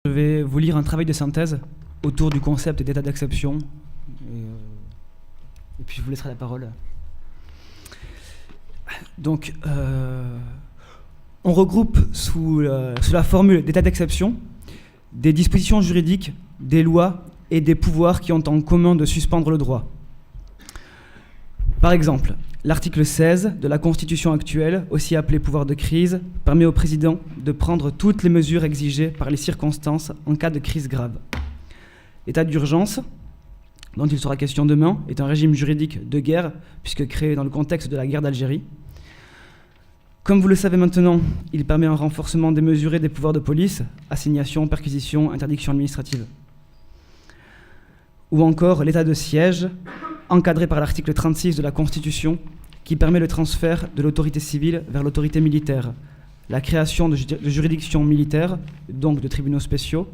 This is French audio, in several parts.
Je vais vous lire un travail de synthèse autour du concept d'état d'exception. Et puis je vous laisserai la parole. Donc, on regroupe sous la formule d'état d'exception des dispositions juridiques, des lois et des pouvoirs qui ont en commun de suspendre le droit. Par exemple, l'article 16 de la Constitution actuelle, aussi appelé pouvoir de crise, permet au président de prendre toutes les mesures exigées par les circonstances en cas de crise grave. L'état d'urgence, dont il sera question demain, est un régime juridique de guerre, puisque créé dans le contexte de la guerre d'Algérie. Comme vous le savez maintenant, il permet un renforcement démesuré des pouvoirs de police, assignation, perquisition, interdiction administrative. Ou encore l'état de siège, encadré par l'article 36 de la Constitution, qui permet le transfert de l'autorité civile vers l'autorité militaire, la création de juridictions militaires, donc de tribunaux spéciaux,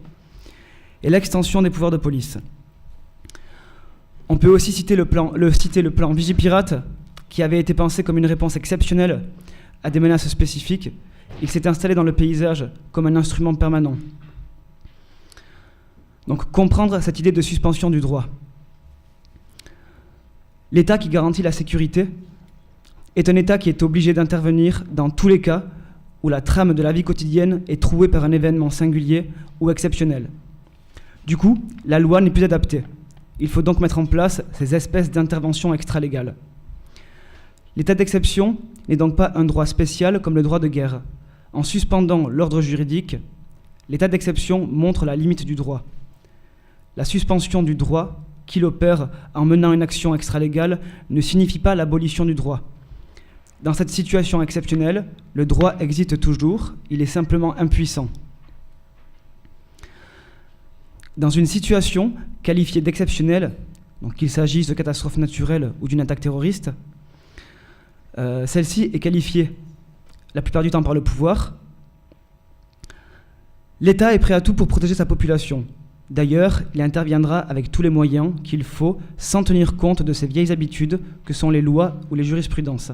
et l'extension des pouvoirs de police. On peut aussi citer le plan Vigipirate, qui avait été pensé comme une réponse exceptionnelle à des menaces spécifiques. Il s'est installé dans le paysage comme un instrument permanent. Donc, comprendre cette idée de suspension du droit. L'État qui garantit la sécurité est un État qui est obligé d'intervenir dans tous les cas où la trame de la vie quotidienne est trouée par un événement singulier ou exceptionnel. Du coup, la loi n'est plus adaptée. Il faut donc mettre en place ces espèces d'interventions extralégales. L'état d'exception n'est donc pas un droit spécial comme le droit de guerre. En suspendant l'ordre juridique, l'état d'exception montre la limite du droit. La suspension du droit, qu'il opère en menant une action extralégale, ne signifie pas l'abolition du droit. Dans cette situation exceptionnelle, le droit existe toujours, il est simplement impuissant. Dans une situation qualifiée d'exceptionnelle, donc qu'il s'agisse de catastrophe naturelle ou d'une attaque terroriste, celle-ci est qualifiée la plupart du temps par le pouvoir. L'État est prêt à tout pour protéger sa population. D'ailleurs, il interviendra avec tous les moyens qu'il faut, sans tenir compte de ces vieilles habitudes que sont les lois ou les jurisprudences.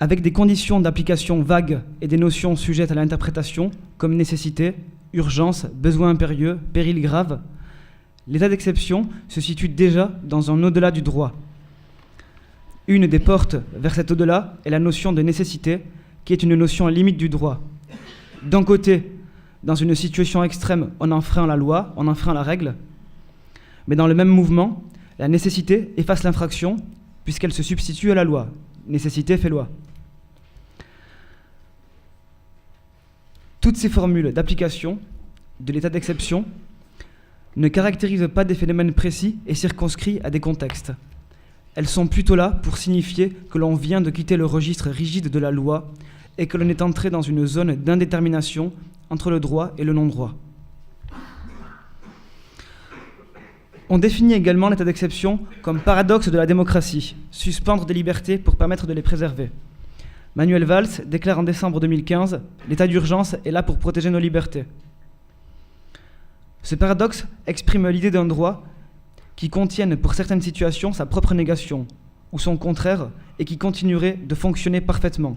Avec des conditions d'application vagues et des notions sujettes à l'interprétation, comme nécessité, urgence, besoin impérieux, péril grave, l'état d'exception se situe déjà dans un au-delà du droit. Une des portes vers cet au-delà est la notion de nécessité, qui est une notion limite du droit. D'un côté, dans une situation extrême, on enfreint la loi, on enfreint la règle, mais dans le même mouvement, la nécessité efface l'infraction puisqu'elle se substitue à la loi. Nécessité fait loi. Toutes ces formules d'application de l'état d'exception ne caractérisent pas des phénomènes précis et circonscrits à des contextes. Elles sont plutôt là pour signifier que l'on vient de quitter le registre rigide de la loi et que l'on est entré dans une zone d'indétermination entre le droit et le non-droit. On définit également l'état d'exception comme paradoxe de la démocratie, suspendre des libertés pour permettre de les préserver. Manuel Valls déclare en décembre 2015 « L'état d'urgence est là pour protéger nos libertés ». Ce paradoxe exprime l'idée d'un droit qui contienne pour certaines situations sa propre négation, ou son contraire, et qui continuerait de fonctionner parfaitement.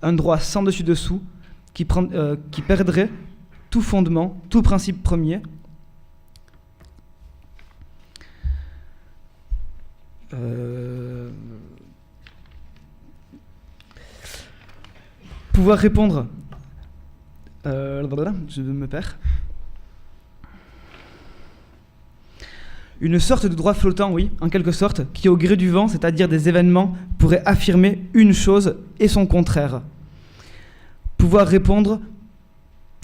Un droit sans dessus-dessous, qui perdrait tout fondement, tout principe premier. Pouvoir répondre. Je me perds. Une sorte de droit flottant, oui, en quelque sorte, qui au gré du vent, c'est-à-dire des événements, pourrait affirmer une chose et son contraire. Pouvoir répondre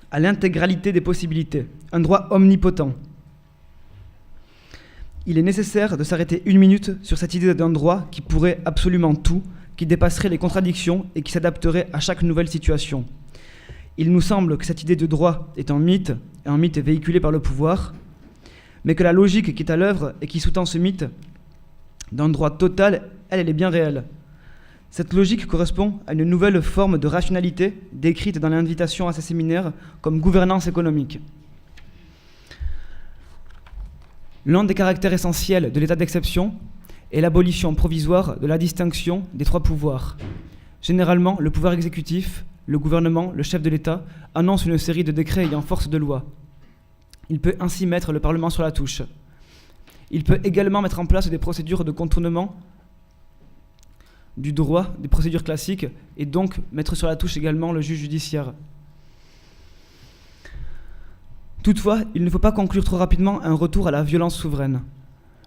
à l'intégralité des possibilités, un droit omnipotent. Il est nécessaire de s'arrêter une minute sur cette idée d'un droit qui pourrait absolument tout, qui dépasserait les contradictions et qui s'adapterait à chaque nouvelle situation. Il nous semble que cette idée de droit est un mythe véhiculé par le pouvoir, mais que la logique qui est à l'œuvre et qui sous-tend ce mythe d'un droit total, elle est bien réelle. Cette logique correspond à une nouvelle forme de rationalité décrite dans l'invitation à ces séminaires comme gouvernance économique. L'un des caractères essentiels de l'état d'exception est l'abolition provisoire de la distinction des trois pouvoirs. Généralement, le pouvoir exécutif, le gouvernement, le chef de l'État, annonce une série de décrets ayant force de loi. Il peut ainsi mettre le Parlement sur la touche. Il peut également mettre en place des procédures de contournement du droit, des procédures classiques, et donc mettre sur la touche également le juge judiciaire. Toutefois, il ne faut pas conclure trop rapidement un retour à la violence souveraine.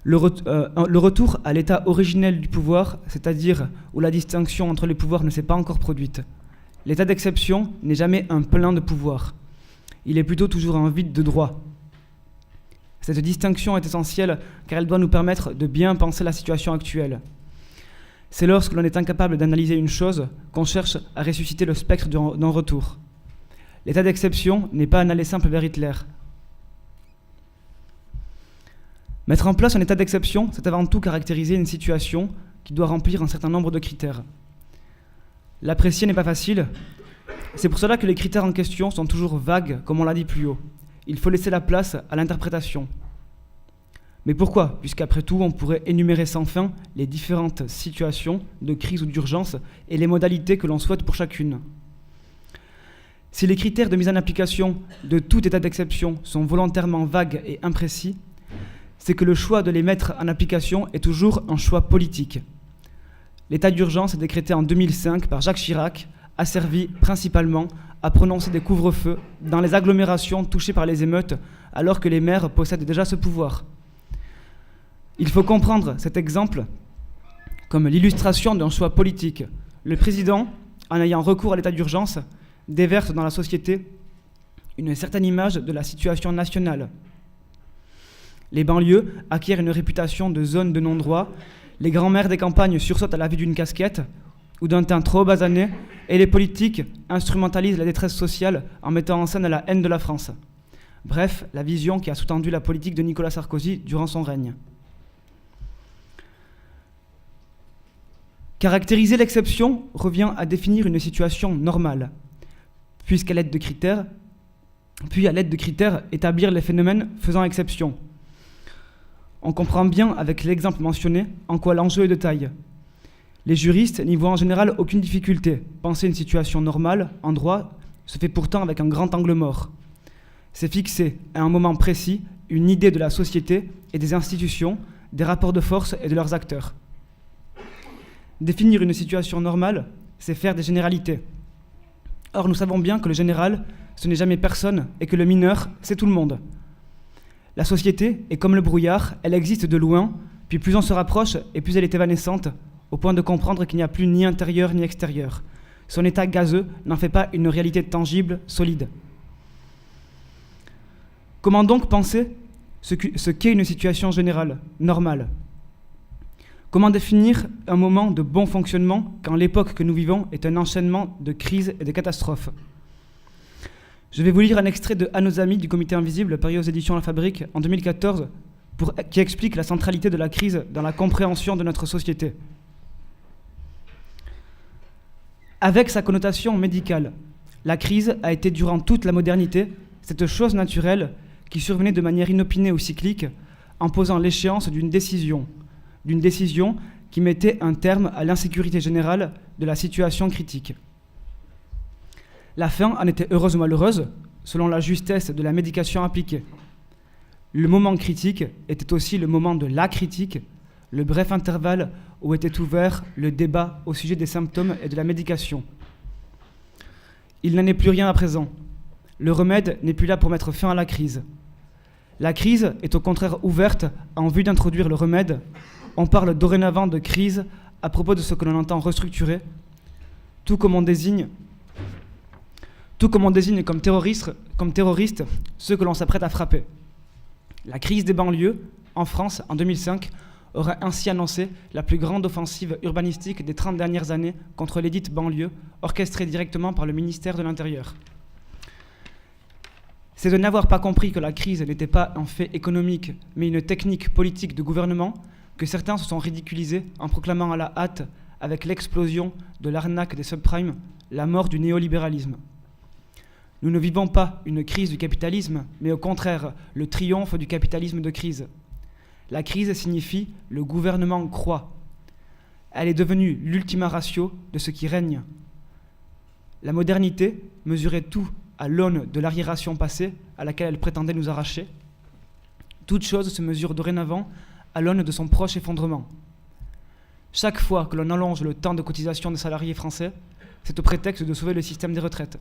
Le retour à l'état originel du pouvoir, c'est-à-dire où la distinction entre les pouvoirs ne s'est pas encore produite. L'état d'exception n'est jamais un plein de pouvoir. Il est plutôt toujours un vide de droit. Cette distinction est essentielle car elle doit nous permettre de bien penser la situation actuelle. C'est lorsque l'on est incapable d'analyser une chose qu'on cherche à ressusciter le spectre d'un retour. L'état d'exception n'est pas un aller simple vers Hitler. Mettre en place un état d'exception, c'est avant tout caractériser une situation qui doit remplir un certain nombre de critères. L'apprécier n'est pas facile. C'est pour cela que les critères en question sont toujours vagues, comme on l'a dit plus haut. Il faut laisser la place à l'interprétation. Mais pourquoi ? Puisqu'après tout, on pourrait énumérer sans fin les différentes situations de crise ou d'urgence et les modalités que l'on souhaite pour chacune. Si les critères de mise en application de tout état d'exception sont volontairement vagues et imprécis, c'est que le choix de les mettre en application est toujours un choix politique. L'état d'urgence décrété en 2005 par Jacques Chirac a servi principalement à prononcer des couvre-feux dans les agglomérations touchées par les émeutes, alors que les maires possèdent déjà ce pouvoir. Il faut comprendre cet exemple comme l'illustration d'un choix politique. Le président, en ayant recours à l'état d'urgence, déverse dans la société une certaine image de la situation nationale. Les banlieues acquièrent une réputation de zone de non-droit, les grands-mères des campagnes sursautent à la vue d'une casquette ou d'un teint trop basané, et les politiques instrumentalisent la détresse sociale en mettant en scène la haine de la France. Bref, la vision qui a sous-tendu la politique de Nicolas Sarkozy durant son règne. Caractériser l'exception revient à définir une situation normale, puis à l'aide de critères, établir les phénomènes faisant exception. On comprend bien avec l'exemple mentionné en quoi l'enjeu est de taille. Les juristes n'y voient en général aucune difficulté. Penser une situation normale, en droit, se fait pourtant avec un grand angle mort. C'est fixer, à un moment précis, une idée de la société et des institutions, des rapports de force et de leurs acteurs. Définir une situation normale, c'est faire des généralités. Or, nous savons bien que le général, ce n'est jamais personne, et que le mineur, c'est tout le monde. La société est comme le brouillard, elle existe de loin, puis plus on se rapproche, et plus elle est évanescente, au point de comprendre qu'il n'y a plus ni intérieur ni extérieur. Son état gazeux n'en fait pas une réalité tangible, solide. Comment donc penser ce qu'est une situation générale, normale ? Comment définir un moment de bon fonctionnement quand l'époque que nous vivons est un enchaînement de crises et de catastrophes ? Je vais vous lire un extrait de À nos amis du Comité Invisible, paru aux éditions La Fabrique en 2014, qui explique la centralité de la crise dans la compréhension de notre société. Avec sa connotation médicale, la crise a été durant toute la modernité cette chose naturelle qui survenait de manière inopinée ou cyclique en posant l'échéance d'une décision qui mettait un terme à l'insécurité générale de la situation critique. La fin en était heureuse ou malheureuse, selon la justesse de la médication appliquée. Le moment critique était aussi le moment de la critique, le bref intervalle où était ouvert le débat au sujet des symptômes et de la médication. Il n'en est plus rien à présent. Le remède n'est plus là pour mettre fin à la crise. La crise est au contraire ouverte en vue d'introduire le remède. On parle dorénavant de crise à propos de ce que l'on entend restructurer, tout comme on désigne comme terroristes ceux que l'on s'apprête à frapper. La crise des banlieues, en France, en 2005, aurait ainsi annoncé la plus grande offensive urbanistique des 30 dernières années contre les dites banlieues, orchestrée directement par le ministère de l'Intérieur. C'est de n'avoir pas compris que la crise n'était pas un fait économique, mais une technique politique de gouvernement, que certains se sont ridiculisés en proclamant à la hâte, avec l'explosion de l'arnaque des subprimes, la mort du néolibéralisme. Nous ne vivons pas une crise du capitalisme, mais au contraire, le triomphe du capitalisme de crise. La crise signifie « le gouvernement croit ». Elle est devenue l'ultima ratio de ce qui règne. La modernité mesurait tout à l'aune de l'arriération passée à laquelle elle prétendait nous arracher. Toute chose se mesure dorénavant à l'aune de son proche effondrement. Chaque fois que l'on allonge le temps de cotisation des salariés français, c'est au prétexte de sauver le système des retraites.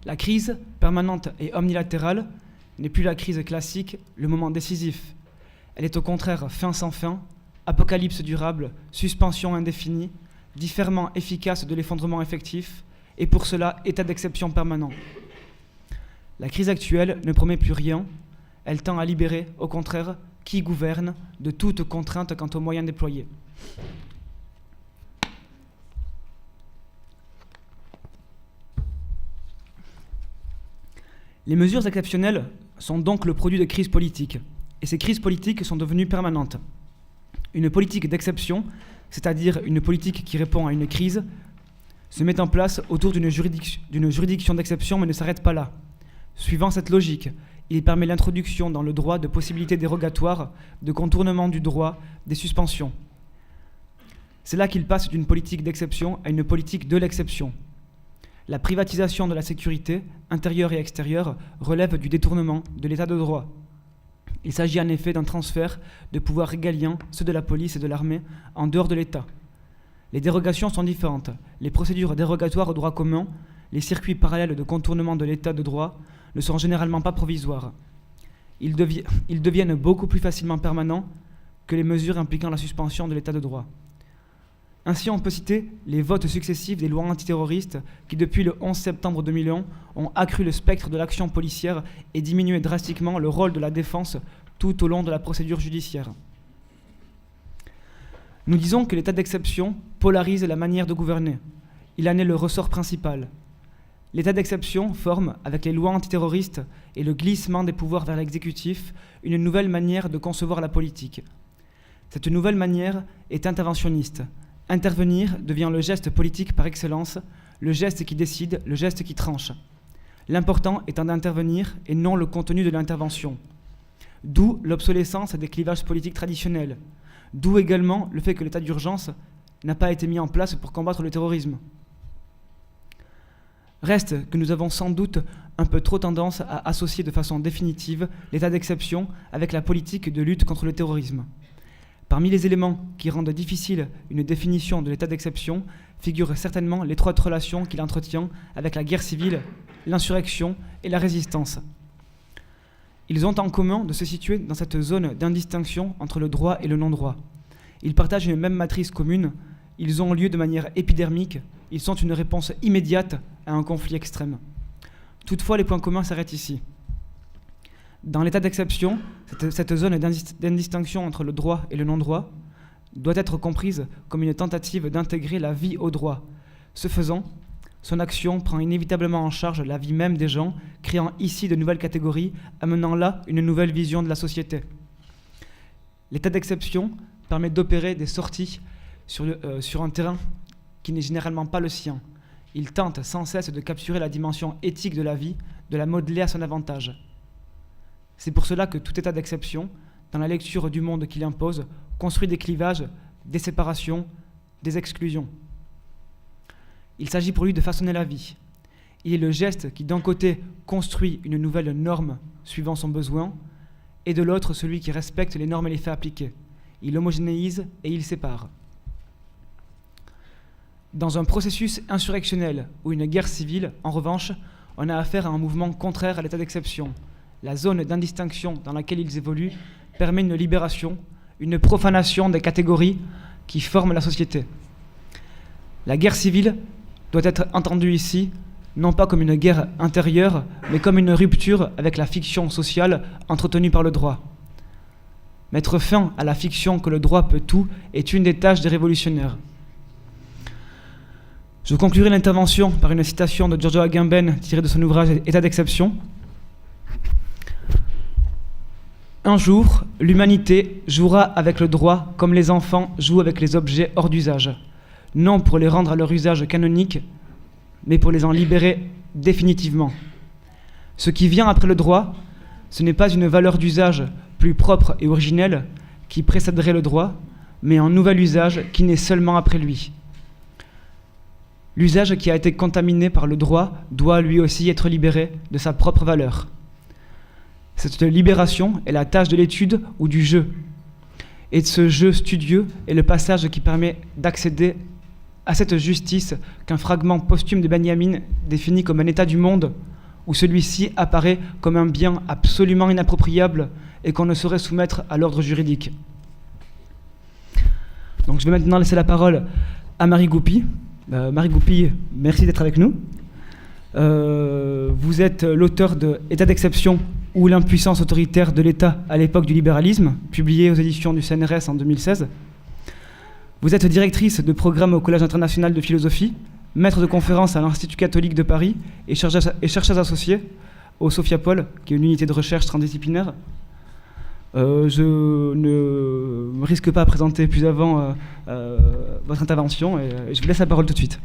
La crise permanente et omnilatérale n'est plus la crise classique, le moment décisif. Elle est au contraire fin sans fin, apocalypse durable, suspension indéfinie, différement efficace de l'effondrement effectif, et pour cela, état d'exception permanent. La crise actuelle ne promet plus rien, elle tend à libérer, au contraire, qui gouverne de toute contrainte quant aux moyens déployés. Les mesures exceptionnelles sont donc le produit de crises politiques, et ces crises politiques sont devenues permanentes. Une politique d'exception, c'est-à-dire une politique qui répond à une crise, se met en place autour d'une juridiction d'exception, mais ne s'arrête pas là. Suivant cette logique, il permet l'introduction dans le droit de possibilités dérogatoires, de contournement du droit, des suspensions. C'est là qu'il passe d'une politique d'exception à une politique de l'exception. La privatisation de la sécurité, intérieure et extérieure, relève du détournement de l'état de droit. Il s'agit en effet d'un transfert de pouvoirs régaliens, ceux de la police et de l'armée, en dehors de l'État. Les dérogations sont différentes. Les procédures dérogatoires au droit commun, les circuits parallèles de contournement de l'état de droit ne sont généralement pas provisoires. Ils deviennent beaucoup plus facilement permanents que les mesures impliquant la suspension de l'état de droit. Ainsi, on peut citer les votes successifs des lois antiterroristes qui, depuis le 11 septembre 2001, ont accru le spectre de l'action policière et diminué drastiquement le rôle de la défense tout au long de la procédure judiciaire. Nous disons que l'état d'exception polarise la manière de gouverner. Il en est le ressort principal. L'état d'exception forme, avec les lois antiterroristes et le glissement des pouvoirs vers l'exécutif, une nouvelle manière de concevoir la politique. Cette nouvelle manière est interventionniste. Intervenir devient le geste politique par excellence, le geste qui décide, le geste qui tranche. L'important étant d'intervenir et non le contenu de l'intervention. D'où l'obsolescence des clivages politiques traditionnels. D'où également le fait que l'état d'urgence n'a pas été mis en place pour combattre le terrorisme. Reste que nous avons sans doute un peu trop tendance à associer de façon définitive l'état d'exception avec la politique de lutte contre le terrorisme. Parmi les éléments qui rendent difficile une définition de l'état d'exception figure certainement l'étroite relation qu'il entretient avec la guerre civile, l'insurrection et la résistance. Ils ont en commun de se situer dans cette zone d'indistinction entre le droit et le non-droit. Ils partagent une même matrice commune, ils ont lieu de manière épidermique, ils sont une réponse immédiate à un conflit extrême. Toutefois, les points communs s'arrêtent ici. Dans l'état d'exception, cette zone d'indistinction entre le droit et le non-droit doit être comprise comme une tentative d'intégrer la vie au droit. Ce faisant, son action prend inévitablement en charge la vie même des gens, créant ici de nouvelles catégories, amenant là une nouvelle vision de la société. L'état d'exception permet d'opérer des sorties sur un terrain qui n'est généralement pas le sien. Il tente sans cesse de capturer la dimension éthique de la vie, de la modeler à son avantage. C'est pour cela que tout état d'exception, dans la lecture du monde qu'il impose, construit des clivages, des séparations, des exclusions. Il s'agit pour lui de façonner la vie. Il est le geste qui, d'un côté, construit une nouvelle norme suivant son besoin, et de l'autre, celui qui respecte les normes et les fait appliquer. Il homogénéise et il sépare. Dans un processus insurrectionnel ou une guerre civile, en revanche, on a affaire à un mouvement contraire à l'état d'exception. La zone d'indistinction dans laquelle ils évoluent permet une libération, une profanation des catégories qui forment la société. La guerre civile doit être entendue ici, non pas comme une guerre intérieure, mais comme une rupture avec la fiction sociale entretenue par le droit. Mettre fin à la fiction que le droit peut tout est une des tâches des révolutionnaires. Je conclurai l'intervention par une citation de Giorgio Agamben tirée de son ouvrage État d'exception. Un jour, l'humanité jouera avec le droit comme les enfants jouent avec les objets hors d'usage, non pour les rendre à leur usage canonique, mais pour les en libérer définitivement. Ce qui vient après le droit, ce n'est pas une valeur d'usage plus propre et originelle qui précéderait le droit, mais un nouvel usage qui naît seulement après lui. L'usage qui a été contaminé par le droit doit lui aussi être libéré de sa propre valeur. Cette libération est la tâche de l'étude ou du jeu. Et ce jeu studieux est le passage qui permet d'accéder à cette justice qu'un fragment posthume de Benjamin définit comme un état du monde où celui-ci apparaît comme un bien absolument inappropriable et qu'on ne saurait soumettre à l'ordre juridique. Donc je vais maintenant laisser la parole à Marie Goupy. Marie Goupy, merci d'être avec nous. Vous êtes l'auteur de État d'exception ou l'impuissance autoritaire de l'État à l'époque du libéralisme, publié aux éditions du CNRS en 2016. Vous êtes directrice de programme au Collège international de philosophie, maître de conférences à l'Institut catholique de Paris et chercheuse associée au Sophiapol, qui est une unité de recherche transdisciplinaire. Je ne me risque pas à présenter plus avant votre intervention et je vous laisse la parole tout de suite.